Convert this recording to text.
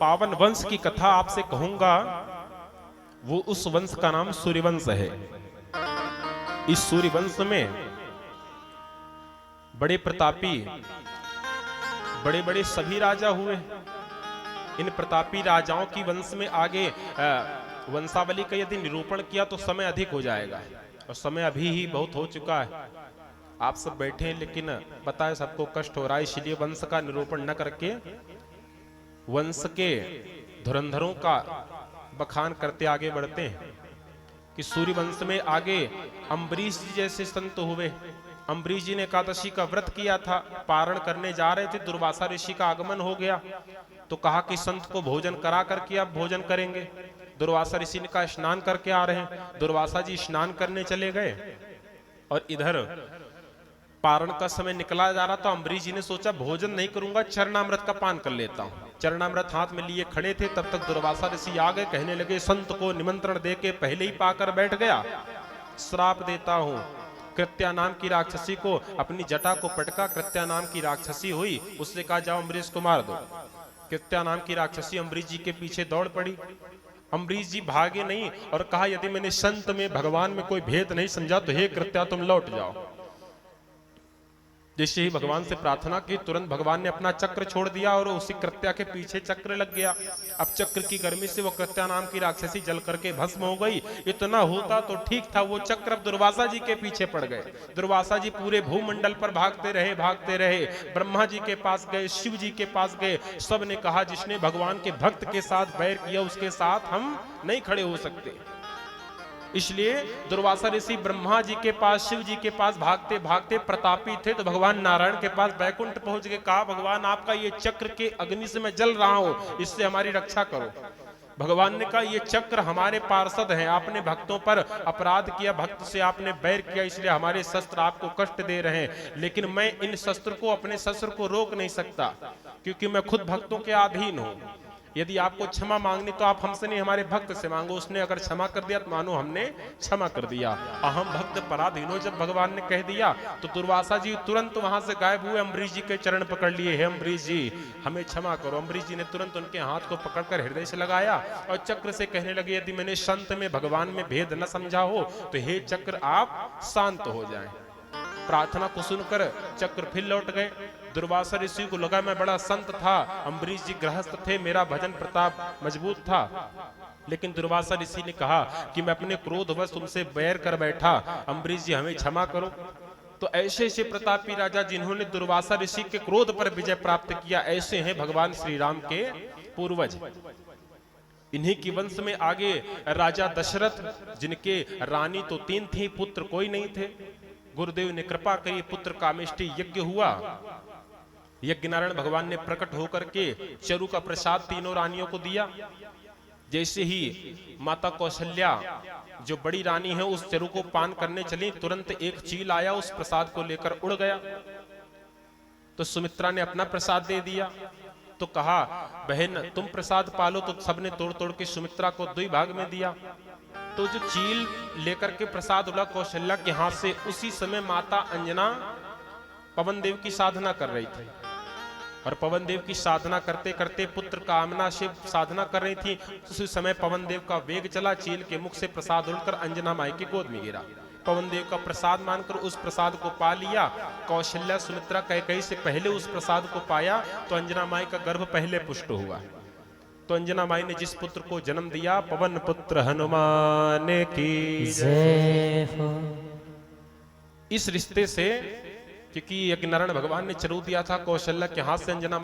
पावन वंश की कथा आपसे कहूंगा, वो उस वंश का नाम सूर्यवंश है। इस सूर्यवंश में बड़े प्रतापी बड़े बड़े सभी राजा हुए। इन प्रतापी राजाओं की वंश में आगे वंशावली का यदि निरूपण किया तो समय अधिक हो जाएगा, और समय अभी ही बहुत हो चुका है। आप सब बैठे हैं लेकिन पता है सबको कष्ट हो रहा है, इसलिए वंश का निरूपण न करके वंश के धुरंधरों का बखान करते आगे बढ़ते हैं कि सूर्यवंश में आगे अम्बरीश जी जैसे संत हुए। अम्बरीश जी ने एकादशी का व्रत किया था, पारण करने जा रहे थे, दुर्वासा ऋषि का आगमन हो गया तो कहा कि संत को भोजन करा करके अब भोजन करेंगे। दुर्वासा ऋषि ने कहा स्नान करके आ रहे हैं। दुर्वासा जी स्नान करने चले गए और इधर पारण का समय निकला जा रहा था। अम्बरीश जी ने सोचा भोजन नहीं करूंगा, चरणामृत का पान कर लेता हूं। चरणामृत हाथ में लिए खड़े थे, तब तक दुर्वासा ऋषि आ गए। कहने लगे संत को निमंत्रण देके पहले ही पाकर बैठ गया, श्राप देता हूं। कृत्या नाम की राक्षसी को अपनी जटा को पटका, कृत्या नाम की राक्षसी हुई, उससे कहा जाओ अम्बरीश को मार दो। कृत्या नाम की राक्षसी अम्बरीश जी के पीछे दौड़ पड़ी। अम्बरीश जी भागे नहीं और कहा यदि मैंने संत में भगवान में कोई भेद नहीं समझा तो हे कृत्या तुम लौट जाओ। जैसे ही भगवान से प्रार्थना की तुरंत भगवान ने अपना चक्र छोड़ दिया और उसी कृत्या के पीछे चक्र लग गया। अब चक्र की गर्मी से वो कृत्या नाम की राक्षसी जल करके भस्म हो गई। इतना होता तो ठीक था, वो चक्र अब दुर्वासा जी के पीछे पड़ गए। दुर्वासा जी पूरे भूमंडल पर भागते रहे। ब्रह्मा जी के पास गए, शिव जी के पास गए। सब ने कहा जिसने भगवान के भक्त के साथ बैर किया उसके साथ हम नहीं खड़े हो सकते। इसलिए दुर्वासा ऋषि ब्रह्मा जी के पास, शिव जी के पास भागते भागते प्रतापी थे तो भगवान नारायण के पास बैकुंठ पहुंच के कहा भगवान आपका ये चक्र के अग्नि से मैं जल रहा हूं, इससे हमारी रक्षा करो। भगवान ने कहा ये चक्र हमारे पार्षद हैं, आपने भक्तों पर अपराध किया, भक्त से आपने बैर किया, इसलिए हमारे शस्त्र आपको कष्ट दे रहे हैं। लेकिन मैं इन शस्त्र को, अपने शस्त्र को रोक नहीं सकता क्योंकि मैं खुद भक्तों के अधीन हूं। यदि आपको क्षमा मांगनी तो आप हमसे नहीं हमारे भक्त से मांगो। उसने अगर क्षमा कर दिया तो मानो हमने क्षमा कर दिया। अहम भक्त पराधीनो जब भगवान ने कह दिया तो दुर्वासा जी तुरंत वहां से गायब हुए। अम्बरीश जी के चरण पकड़ लिए, हे अम्बरीश जी हमें क्षमा करो। अम्बरीश जी ने तुरंत उनके हाथ को पकड़कर हृदय से लगाया और चक्र से कहने लगे यदि मैंने संत में भगवान में भेद न समझा हो तो हे चक्र आप शांत हो जाएं। प्रार्थना को सुनकर चक्र फिर लौट गए। दुर्वासा ऋषि को लगा मैं बड़ा संत था, अम्बरीश जी गृहस्थ थे, मेरा भजन प्रताप मजबूत था। लेकिन दुर्वासा ऋषि ने कहा कि मैं अपने क्रोधवश तुमसे बैर कर बैठा, अम्बरीश जी हमें क्षमा करो। तो ऐसे ऐसे प्रतापी राजा जिन्होंने दुर्वासा ऋषि के क्रोध पर विजय प्राप्त किया, ऐसे हैं भगवान श्री राम के पूर्वज। इन्हीं की वंश में आगे राजा दशरथ, जिनके रानी तो 3 थी, पुत्र कोई नहीं थे। गुरुदेव ने कृपा करी, पुत्र कामेष्टि यज्ञ हुआ। यज्ञ नारायण भगवान ने प्रकट होकर के चरु का प्रसाद तीनों रानियों को दिया। जैसे ही माता कौशल्या जो बड़ी रानी है उस चरु को पान करने चली, तुरंत एक चील आया, उस प्रसाद को लेकर उड़ गया। तो सुमित्रा ने अपना प्रसाद दे दिया। तो कहा बहन तुम प्रसाद पालो, तो सबने तोड़ तोड़ के सुमित्रा को 2 भाग में दिया। तो जो चील लेकर के प्रसाद उड़ा कौशल्या के हाथ से, उसी समय माता अंजना पवन देव की साधना कर रही थी। और पवन देव की साधना करते करते पुत्र कामना से साधना कर रही थी। उसी समय पवन देव का वेग चला, चील के मुख से प्रसाद उड़कर अंजना माई की गोद में गिरा। पवन देव का प्रसाद मानकर उस प्रसाद को पा लिया। कौशल्या सुमित्रा कैकेयी से पहले उस प्रसाद को पाया तो अंजना माई का गर्भ पहले पुष्ट हुआ। तो अंजना माई ने जिस पुत्र को जन्म दिया, पवन पुत्र हनुमान की जय हो। इस रिश्ते से, क्योंकि यज्ञ नारायण भगवान ने चरू दिया था कौशल्या के हाथ से अंजना